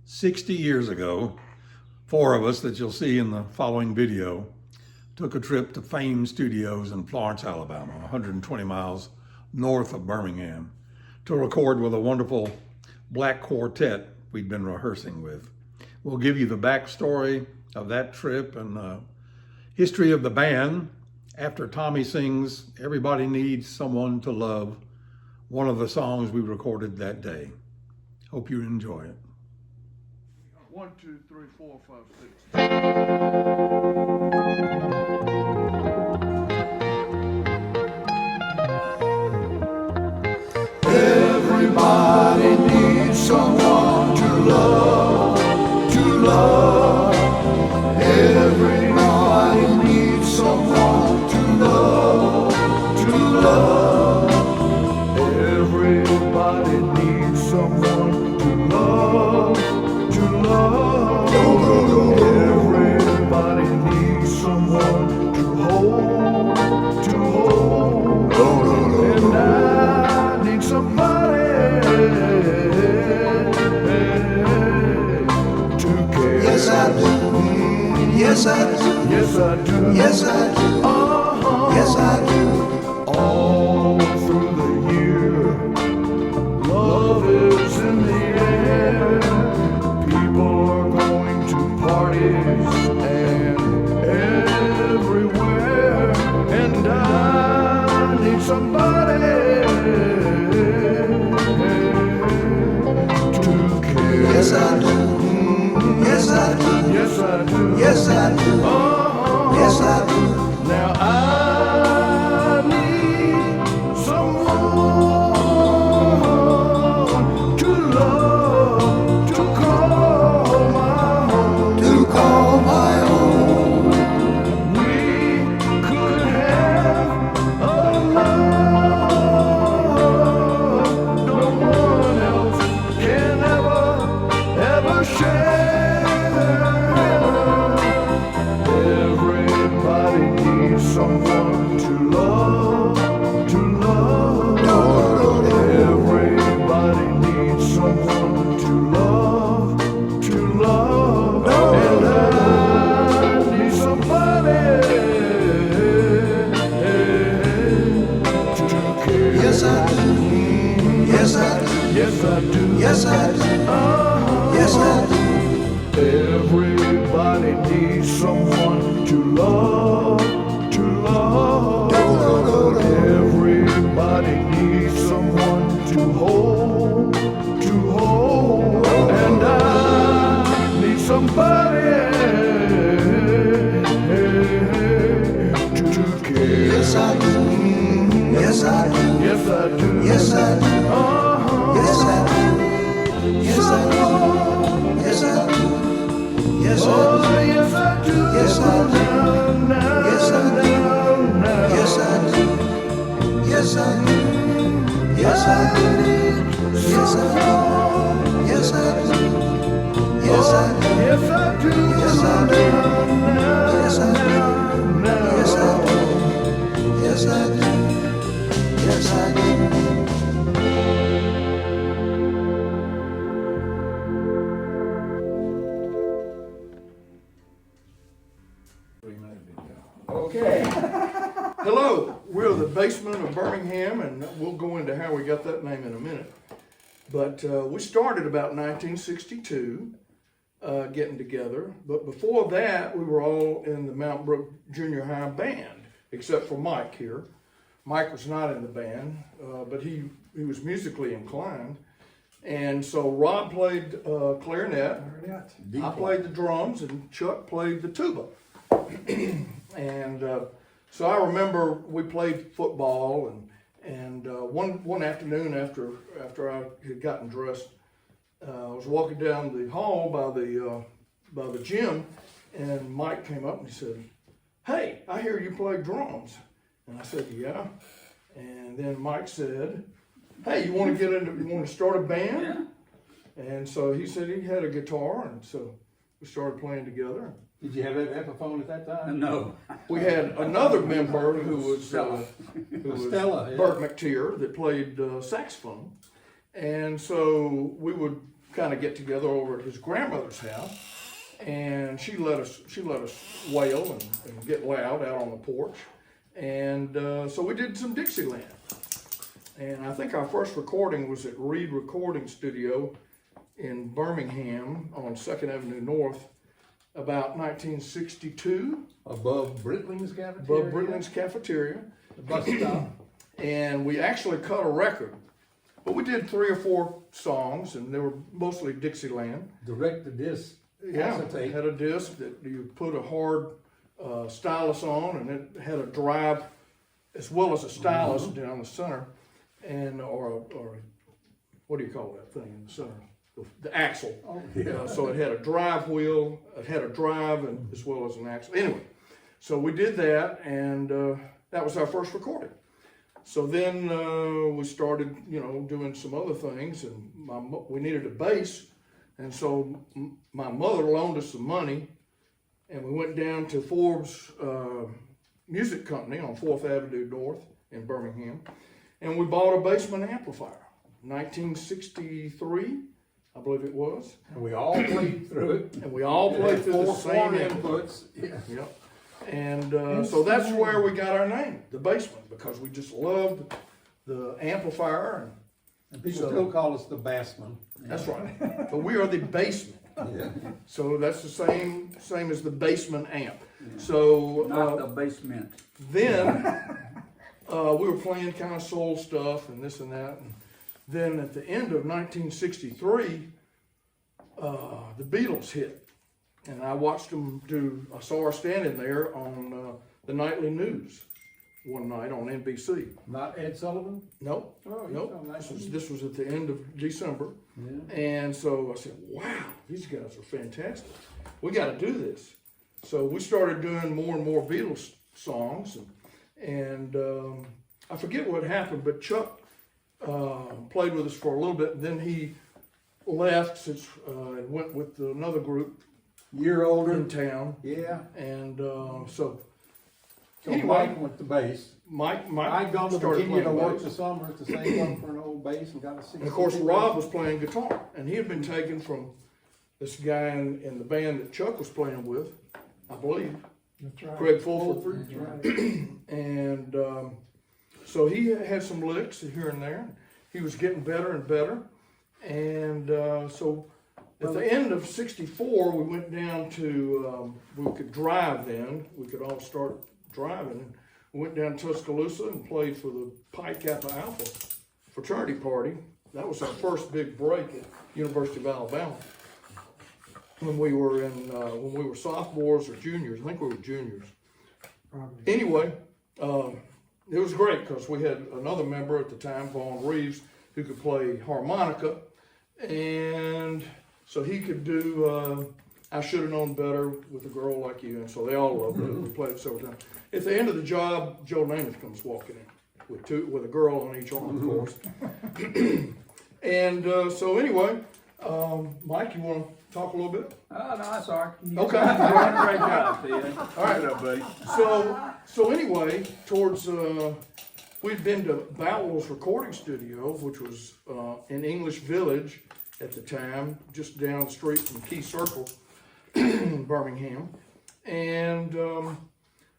60 years ago, four of us that you'll see in the following video took a trip to Fame Studios in Florence, Alabama, 120 miles north of Birmingham, to record with a wonderful black quartet we'd been rehearsing with. We'll give you the backstory of that trip and the history of the band after Tommy sings "Everybody Needs Someone to Love," one of the songs we recorded that day. Hope you enjoy it. 1, 2, 3, 4, 5, 6. Everybody needs someone to love, to love. Everybody needs someone to love, to love. Everybody needs someone to love, to love. Everybody needs someone to hold, to hold. And I need somebody to care. Yes, I do. Yes, I do. Yes, I do. Yes, I do. Yes, I do. All through the year, love is in the air. People are going to parties and everywhere, and I need somebody to care. Yes, I do. Yes, I do. Yes, I do. Yes, I do. Yes, I do. Now I need someone to love, to call my own. To call my own. We could have a love no one else can ever share. Everybody needs someone to love, to love. Everybody needs someone to love, to love. And I need somebody to care. Yes, I do. Yes, I do. Yes, I do. Yes, I do. Yes, I do. Everybody needs someone to love, to love. Everybody needs someone to hold, to hold. And I need somebody to care. Yes, I do. Yes, I do. Yes, I do. Yes, I do. Yes, I do. Yes, I do. Yes, I do. Yes, I do. Oh, yes, I do. Yes, I do. Yes, I do. Yes, I do. Yes, I do. Yes, I do. Yes, I do. Yes, I do. Yes, I do. Yes, I do. Yes, I do. Yes, I do. Yes, I do. Yes, I do. Yes, I do. Okay. Hello, we're the basement of Birmingham, and we'll go into how we got that name in a minute. But we started about 1962 getting together. But before that, we were all in the Mount Brook Junior High band, except for Mike here. Mike was not in the band, but he was musically inclined. And so Rob played clarinet, I played the drums, and Chuck played the tuba. And so I remember we played football, and one afternoon after I had gotten dressed, I was walking down the hall by the gym, and Mike came up and he said, "Hey, I hear you play drums." And I said, "Yeah." And then Mike said, "Hey, you want to start a band?" Yeah. And so he said he had a guitar, and so we started playing together. Did you have that Epiphone at that time? No. We had another member who was Stella. Bert McTeer that played saxophone, and so we would kind of get together over at his grandmother's house, and she let us wail and get loud out on the porch, and so we did some Dixieland. And I think our first recording was at Reed Recording Studio in Birmingham on 2nd Avenue North, about 1962. Above Britling's cafeteria. Above Britling's cafeteria. The bus stop. And we actually cut a record. But we did 3 or 4 songs, and they were mostly Dixieland. Direct to disc. Yeah, acetate. had a disc that you put a hard stylus on, and it had a drive as well as a stylus down the center, and or what do you call that thing in the center? The axle. Oh, yeah. So it had a drive wheel, it had a drive, and as well as an axle. Anyway, so we did that, and that was our first recording. So then we started, doing some other things, and we needed a bass, and so my mother loaned us some money, and we went down to Forbes Music Company on 4th Avenue North in Birmingham, and we bought a Bassman amplifier, 1963, I believe it was. And we all played through it. And we all played through the same inputs. Yeah. Yep. And so that's where we got our name, the Bassman, because we just loved the amplifier. And people still call us the Bassman. That's right. But we are the Bassman. Yeah. So that's the same as the Bassman amp. So Not the basement. then we were playing kind of soul stuff and this and that. And then at the end of 1963, the Beatles hit. And I watched them I saw her standing there on the nightly news one night on NBC. Not Ed Sullivan? Nope, Oh, nope. nice. This was at the end of December. Yeah. And so I said, wow, these guys are fantastic. We got to do this. So we started doing more and more Beatles songs. And I forget what happened, but Chuck played with us for a little bit. And then he left and went with another group Year older. in town. Yeah. And so So anyway, Mike went to bass. Mike I'd gone to started Virginia to playing work bass. the summer at the same one for an old bass and got a 60. And of course, Rob was playing guitar, and he had been taken from this guy in the band that Chuck was playing with, I believe, That's right. Greg Fulford. That's right. And so he had some licks here and there. He was getting better and better. And so at the end of '64, we went down to, we could drive then. We could all start driving. We went down to Tuscaloosa and played for the Pi Kappa Alpha fraternity party. That was our first big break at University of Alabama. When we were sophomores or juniors. I think we were juniors. Probably. Anyway, it was great because we had another member at the time, Vaughn Reeves, who could play harmonica, and so he could do I Should Have Known Better with a Girl Like You, and so they all loved it. We played it several times. At the end of the job, Joe Namath comes walking in with a girl on each arm, of course. And so anyway, Mike, you want to talk a little bit? Oh, no, that's all right. Okay. You're doing a great job, Ted. All right. Good up, buddy. So anyway, towards we'd been to Bowell's recording studio, which was in English Village at the time, just down the street from Key Circle in Birmingham, and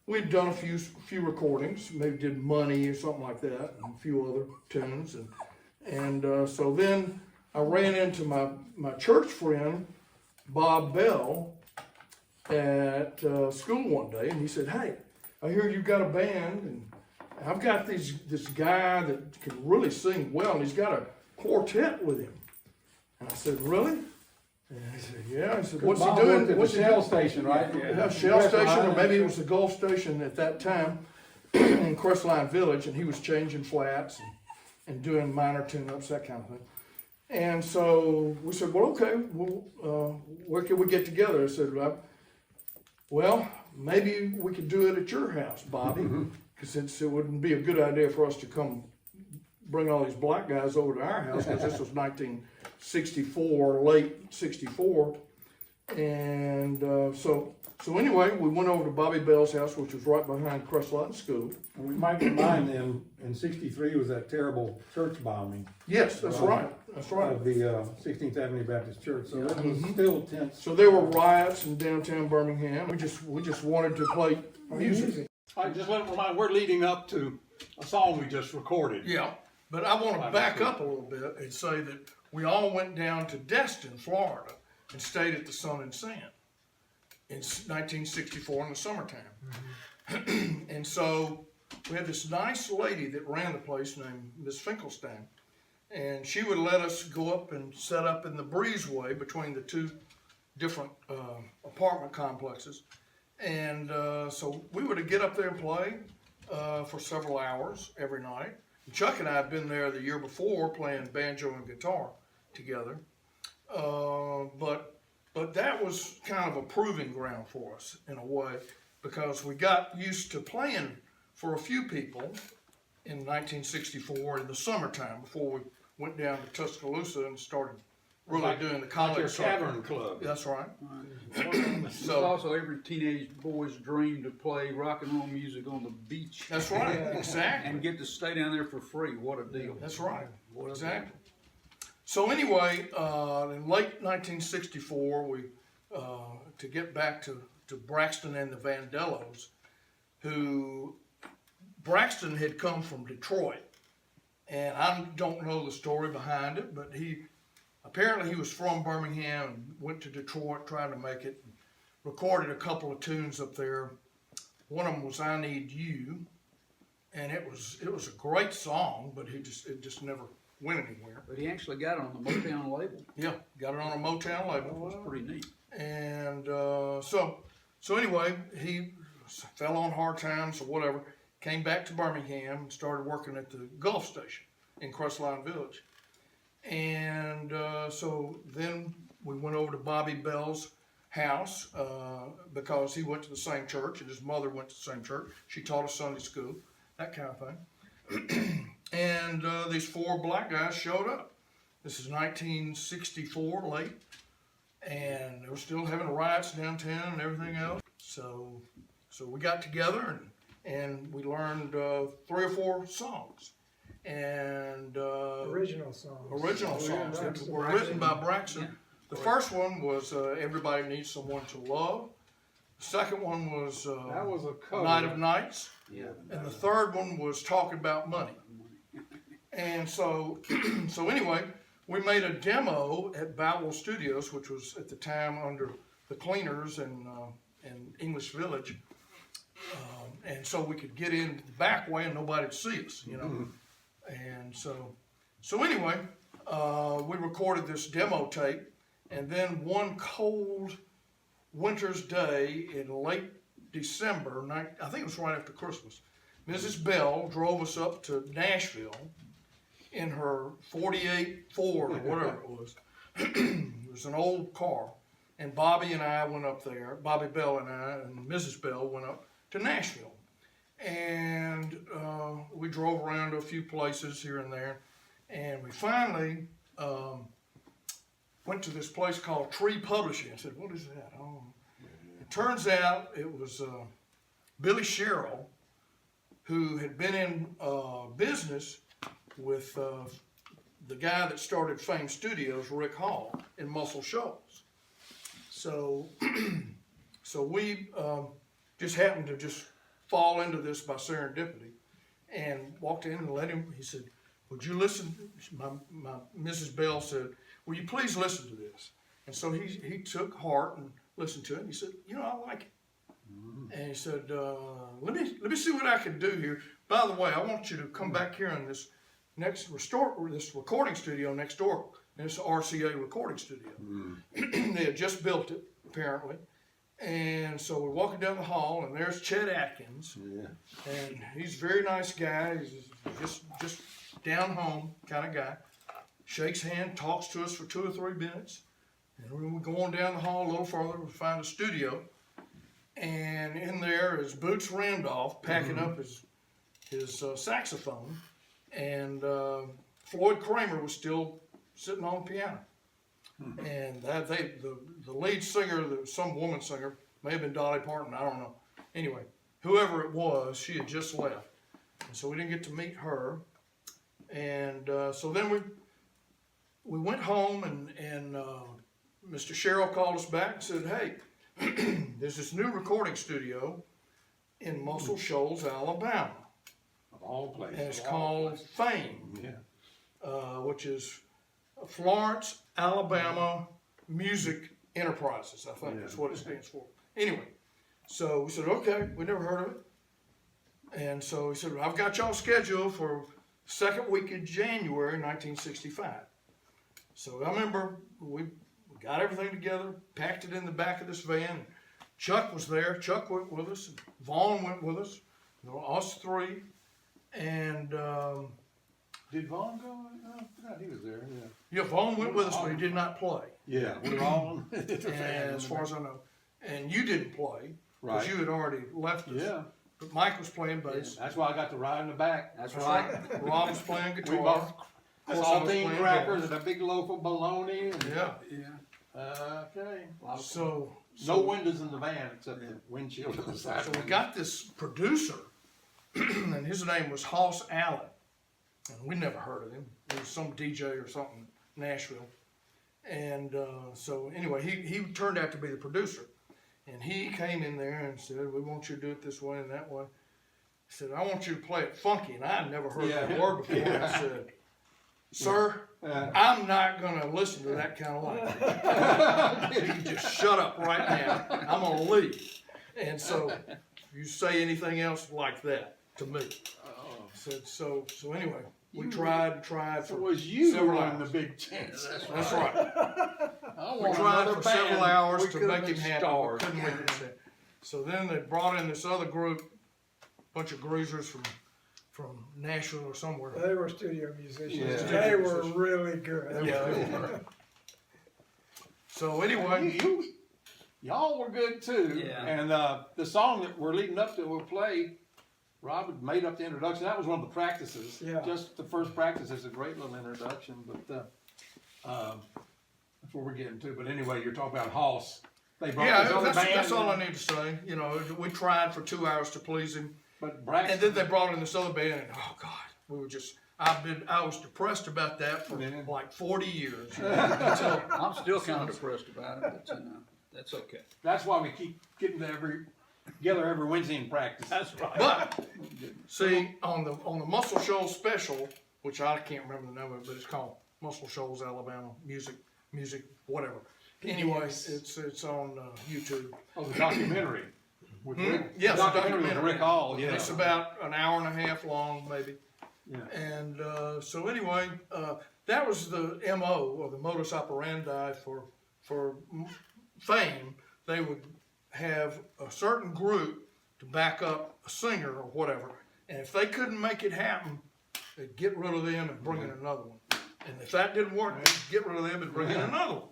we'd done a few recordings, maybe did Money or something like that, and a few other tunes, and so then I ran into my church friend Bob Bell at school one day, and he said, "Hey, I hear you've got a band, and I've got this guy that can really sing well, and he's got a quartet with him." And I said, "Really?" And he said, "Yeah." I said, "What's he Bob doing?" worked at the Shell station, right? Yeah, Shell Station, or maybe it was the Gulf Station at that time in Crestline Village, and he was changing flats and doing minor tune-ups, that kind of thing. And so we said, "Well, okay, where can we get together?" I said, "Well, maybe we could do it at your house, Bobby, because it wouldn't be a good idea for us to come bring all these black guys over to our house, because this was 1964, late '64, and so So anyway, we went over to Bobby Bell's house, which was right behind Crestline School. And we might remind them, in '63 was that terrible church bombing Yes, that's right. That's right. of the 16th Avenue Baptist Church, so it was still tense. So there were riots in downtown Birmingham. We just wanted to play music. I just let remind, we're leading up to a song we just recorded. Yeah, but I want to back up a little bit and say that we all went down to Destin, Florida, and stayed at the Sun and Sand in 1964 in the summertime. And so we had this nice lady that ran the place named Miss Finkelstein, and she would let us go up and set up in the breezeway between the two different apartment complexes. And so we were to get up there and play for several hours every night. And Chuck and I had been there the year before playing banjo and guitar together. But that was kind of a proving ground for us in a way, because we got used to playing for a few people in 1964 in the summertime before we went down to Tuscaloosa and started really doing the college Your circuit. Cavern Club. That's right. It's also every teenage boy's dream to play rock and roll music on the beach. That's right. Exactly. And get to stay down there for free. What a deal. That's right. Exactly. So anyway, in late 1964, we to get back to Braxton and the Vandellos, who Braxton had come from Detroit, and I don't know the story behind it, but apparently he was from Birmingham and went to Detroit trying to make it, and recorded a couple of tunes up there. One of them was "I Need You," and it was a great song, but it just never went anywhere. But he actually got it on the Motown label. Yeah, got it on a Motown label. It was pretty neat. And so anyway, he fell on hard times or whatever, came back to Birmingham and started working at the Gulf Station in Crestline Village. And so then we went over to Bobby Bell's house because he went to the same church and his mother went to the same church. She taught us Sunday school, that kind of thing. And these four black guys showed up. This is 1964 late, and they were still having riots downtown and everything else. So we got together and we learned 3 or 4 songs. And Original songs. that were written by Braxton. Yeah. The first one was "Everybody Needs Someone to Love." The second one was That was a cover. "Night of Nights." Yeah. And the third one was "Talking About Money." And so anyway, we made a demo at Bowell Studios, which was at the time under the Cleaners and English Village. And so we could get in the back way and nobody'd see us, you know. And so anyway, we recorded this demo tape, and then one cold winter's day in late December, I think it was right after Christmas, Mrs. Bell drove us up to Nashville in her 48 Ford or whatever it was. It was an old car. And Bobby and I went up there, Bobby Bell and I and Mrs. Bell went up to Nashville. And we drove around to a few places here and there. And we finally went to this place called Tree Publishing. I said, "What is that?" Oh. It turns out it was Billy Sherrill, who had been in business with the guy that started Fame Studios, Rick Hall, in Muscle Shoals. So we just happened to just fall into this by serendipity, and walked in and let him. He said, "Would you listen?" My Mrs. Bell said, "Will you please listen to this?" And so he took heart and listened to it. And he said, "You know, I like it." And he said, let me see what I can do here. By the way, I want you to come back here in this this recording studio next door. And it's an RCA recording studio. They had just built it, apparently. And so we're walking down the hall, and there's Chet Atkins. Yeah. And he's a very nice guy. He's just down home kind of guy. Shakes hand, talks to us for 2 or 3 minutes. And when we go on down the hall a little further, we find a studio. And in there is Boots Randolph packing up his saxophone. And Floyd Kramer was still sitting on the piano. And the lead singer, some woman singer, May have been Dolly Parton, I don't know. Anyway, whoever it was, she had just left. And so we didn't get to meet her. And so then we went home, and Mr. Sherrill called us back and said, hey, there's this new recording studio in Muscle Shoals, Alabama. Of all places. And it's called Fame, Yeah. which is Florence, Alabama Music Enterprises, I think is what it stands for. Anyway, so we said, okay, we never heard of it. And so he said, I've got y'all scheduled for second week of January 1965. So I remember we got everything together, packed it in the back of this van. Chuck was there. Chuck went with us. Vaughn went with us. Us three. And Did Vaughn go? I forgot he was there. yeah, Vaughn went with us, but he did not play. Yeah, we were all on. And as far as I know. And you didn't play, because Right. you had already left us. Yeah, But Mike was playing bass. that's why I got to ride in the back. That's right. Rob was playing We guitar. bought Of course, I was saltine playing crackers drums. and a big loaf of bologna. And, Yeah. Yeah. Okay. So No windows in the van except the windshield on the side. So we got this producer, and his name was Hoss Allen, and we never heard of him. He was some DJ or something, Nashville. And so anyway, he turned out to be the producer, and he came in there and said, we want you to do it this way and that way. He said, I want you to play it funky, and I had never heard that word before. And I said, sir, I'm not going to listen to that kind of language. You can just shut up right now. I'm going to leave. And so you say anything else like that to me. Said, so anyway, we tried and tried for It was you who several won the hours. big chance. That's right. I We want tried another for several band. hours We to could've make been him happy. stars. Couldn't make him happy. So then they brought in this other group, bunch of greasers from Nashville or somewhere. They were studio musicians. Yeah. They were really good. Yeah, they were. So anyway, Y'all were good too. Yeah. And the song that we're leading up to, we'll play. Rob had made up the introduction. That was one of the practices. Yeah. Just the first practice is a great little introduction, but that's what we're getting to. But anyway, you're talking about Hoss. They brought this yeah, other band. that's all I need to say. You know, we tried for 2 hours to please him. But Braxton. And then they brought in this other band, and oh God, we were just, I was depressed about that for Yeah. like 40 years. Until, I'm still kind of depressed about it, but that's okay. That's why we keep getting together every Wednesday in practice. That's right. but see, on the Muscle Shoals special, which I can't remember the name of it, but it's called Muscle Shoals, Alabama Music, whatever. Anyway, it's on YouTube. Oh, the documentary. With Rick. Yes, the a documentary with documentary. Rick Hall. Yeah. It's about an hour and a half long, maybe. Yeah. And so anyway, that was the MO, or the modus operandi for Fame. They would have a certain group to back up a singer or whatever, and if they couldn't make it happen, they'd get rid of them and bring in another one. And if that didn't work, they'd get rid of them and bring in another one.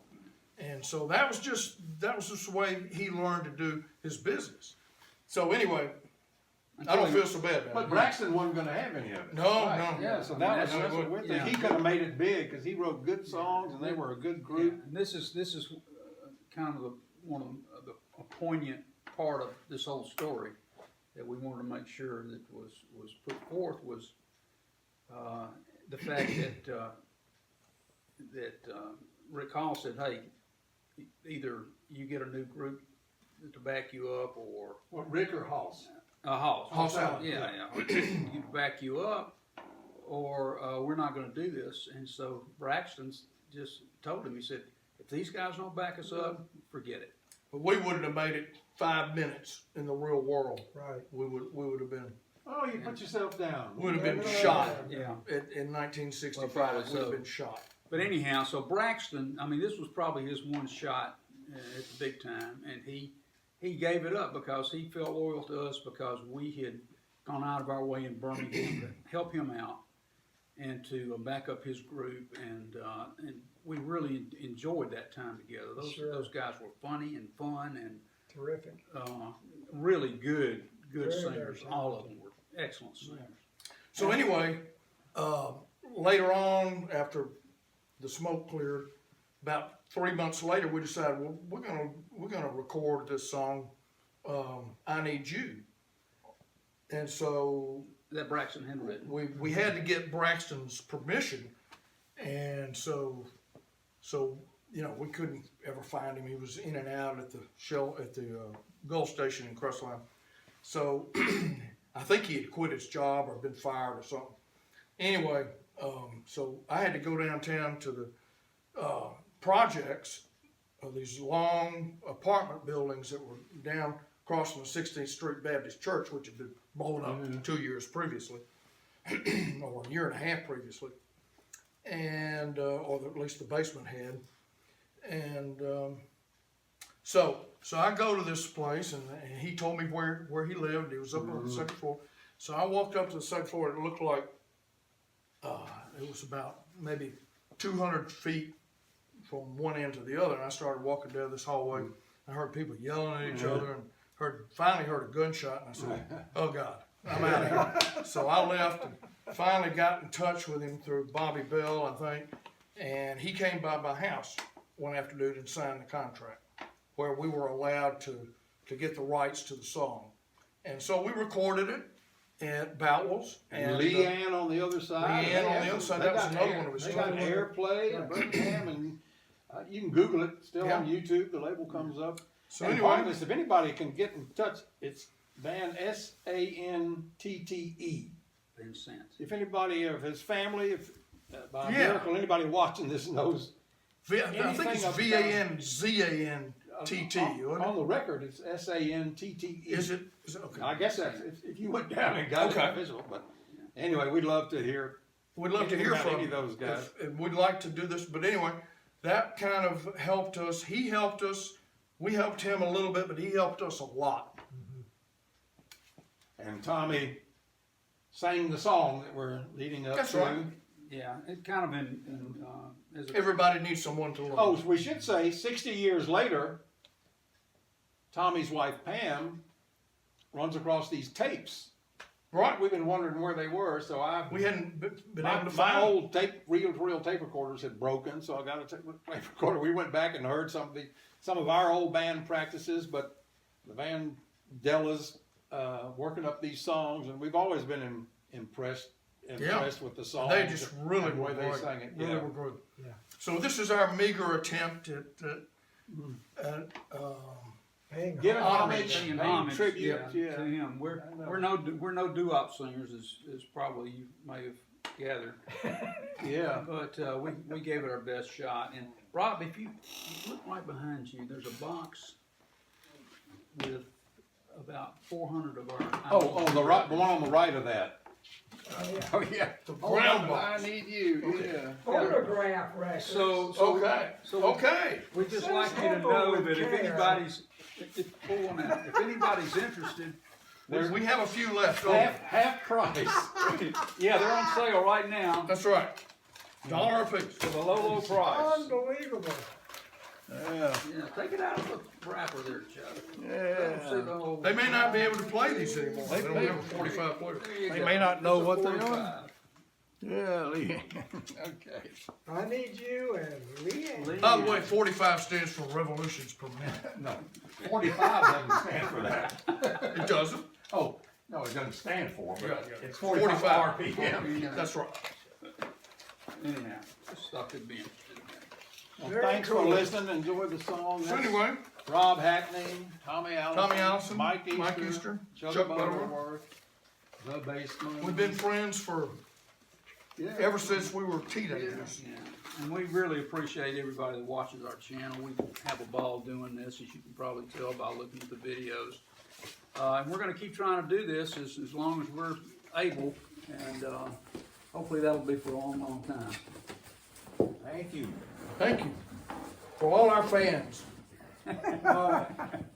And so that was just the way he learned to do his business. So anyway, I don't feel so bad about But it. Braxton wasn't going to have any of it. No, Right. no. Yeah, so I mean, that was that's what what- we yeah. He could have made it big because he wrote good songs and they were a good group. And this is kind of one of the a poignant part of this whole story that we wanted to make sure that was put forth was the fact that Rick Hall said, "Hey, either you get a new group to back you up, or What, Rick or Hoss? Hoss, Hoss Allen, yeah, you back you up, or we're not going to do this." And so Braxton just told him, he said, "If these guys don't back us up, forget it." But we wouldn't have made it 5 minutes in the real world. Right. We would have been Oh, you put yourself down. shot Yeah. in 1965. Well, probably Would have so. been shot. But anyhow, so Braxton, I mean, this was probably his one shot at the big time, and he gave it up because he felt loyal to us because we had gone out of our way in Birmingham to help him out and to back up his group, and we really enjoyed that time together. Those guys were funny and fun and Terrific. really good Very, very singers. All of them were excellent singers. So anyway, later on, after the smoke cleared, about 3 months later, we decided, well, we're gonna record this song I Need You. And so That Braxton had written. we had to get Braxton's permission, and so you know, we couldn't ever find him. He was in and out at the Gulf Station in Crestline. So I think he had quit his job or been fired or something. Anyway, so I had to go downtown to the projects of these long apartment buildings that were down across from the 16th Street Baptist Church, which had been blown up 2 years previously, or a year and a half previously, and or at least the basement had. And so I go to this place, and he told me where he lived. He was up on the second floor. So I walked up to the second floor. It looked like it was about maybe 200 feet from one end to the other. And I started walking down this hallway. I heard people yelling at each other, and finally heard a gunshot. And I said, "Oh God, I'm out of here." So I left and finally got in touch with him through Bobby Bell, I think, and he came by my house one afternoon and signed the contract where we were allowed to get the rights to the song. And so we recorded it at Boutwell's. And Leanne on the other side. Leanne on the other side, that was another one that was They got totally- Airplay in Birmingham, and you can Google it, still on Yeah. YouTube, the label comes up. So And anyway- part of this, if anybody can get in touch, it's Van Santte. Van Santte. If anybody of his family, if by Yeah. miracle anybody watching this knows, I think anything it's up VANZANTT, on the record, it's Santte. Is it? Okay. I guess that's, if you went down and got Okay. it official, but anyway, we'd love to hear. We'd love to hear about from any of those guys. And we'd like to do this, but anyway, that kind of helped us. He helped us. We helped him a little bit, but he helped us a lot. And Tommy sang the song that we're leading up That's to. right. Yeah, it kind of as a, Everybody needs someone to love. Oh, so we should say 60 years later, Tommy's wife Pam runs across these tapes. Right. We've been wondering where they were, so We hadn't been my, able to my find them. old reel-to-reel tape recorders had broken, so I got a tape recorder. We went back and heard some of our old band practices, but the Vandellas working up these songs, and we've always been impressed with the songs. They just really and the were way they great. sang it. Really Yeah. were good. Yeah. So this is our meager attempt at Paying Giving homage. homage, paying paying homage tribute, to him. We're no doo-wop singers, as probably you may have gathered. Yeah. But we gave it our best shot. And Rob, if you look right behind you, there's a box with about 400 of our. Oh, on the right, the one on the right of that. Oh yeah. the brown box. I need you. Yeah. Photograph records. So Okay. we just Send like you to sample know with that if care. anybody's if anybody's interested, We have a few left over. Half price. yeah, they're on sale right now That's right. $1 a piece. for the low price. Unbelievable. Yeah. Yeah, take it out of the wrapper there, Chuck. Yeah. They may not be able to play these anymore. They don't have a 45 player. They may not know what they are. Yeah, Lee. Okay. I Need You and Leanne. By the way, 45 stands for revolutions per minute. No, 45 doesn't stand for that. It doesn't. Oh, no, it doesn't stand for, but Yeah. it's 45 RPM. That's right. Anyhow, this stuff could be interesting. Well, Very thanks cool. for listening. Enjoy the song. So That's anyway, Rob Hackney, Tommy Allison, Mike Easter, Chuck Chuck Butterworth, the bassman. we've been friends for Yeah. ever since we were teenagers. Yeah, and we really appreciate everybody that watches our channel. We have a ball doing this, as you can probably tell by looking at the videos. And we're gonna keep trying to do this as long as we're able, and hopefully that'll be for a long, long time. Thank you. Thank you for all our fans.